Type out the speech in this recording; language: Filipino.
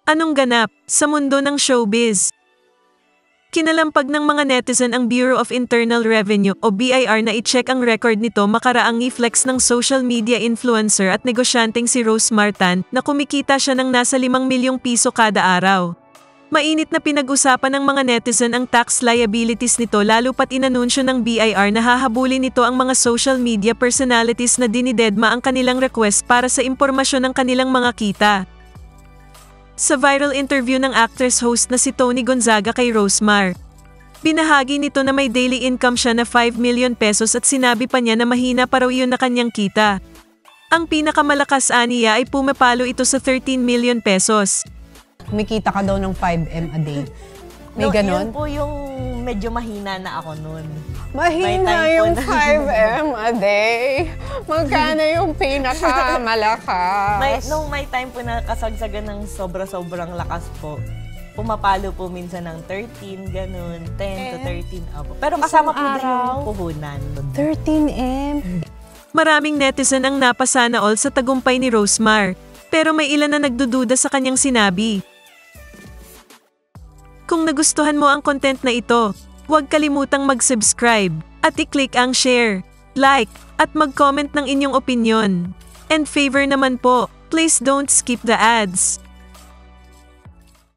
Anong ganap sa mundo ng showbiz? Kinalampag ng mga netizen ang Bureau of Internal Revenue o BIR na i-check ang record nito makaraang i-flex ng social media influencer at negosyanteng si Rose Martan na kumikita siya ng nasa 5 milyong piso kada araw. Mainit na pinag-usapan ng mga netizen ang tax liabilities nito lalo pat inanunsyo ng BIR na hahabulin nito ang mga social media personalities na dinidedma ang kanilang request para sa impormasyon ng kanilang mga kita. Sa viral interview ng actress-host na si Tony Gonzaga kay Rosemar, binahagi nito na may daily income siya na 5 million pesos at sinabi pa niya na mahina pa raw iyon na kanyang kita. Ang pinakamalakas aniya ay pumapalo ito sa 13 million pesos. Kumikita ka daw ng 5M a day. May ganon? Yun po yung medyo mahina na ako nun. Mahina yung 5M a day. Magkano yung pinakamalakas? May time po na kasagsagan ng sobrang lakas po. Pumapalo po minsan ng 13, ganun, 10 to 13 up. Pero kasama po din yung puhunan. 13M? Maraming netizen ang napasana all sa tagumpay ni Rosemar, pero may ilan na nagdududa sa kanyang sinabi. Kung nagustuhan mo ang content na ito, huwag kalimutang mag-subscribe at i-click ang share, like, at mag-comment ng inyong opinyon. And favor naman po, please don't skip the ads.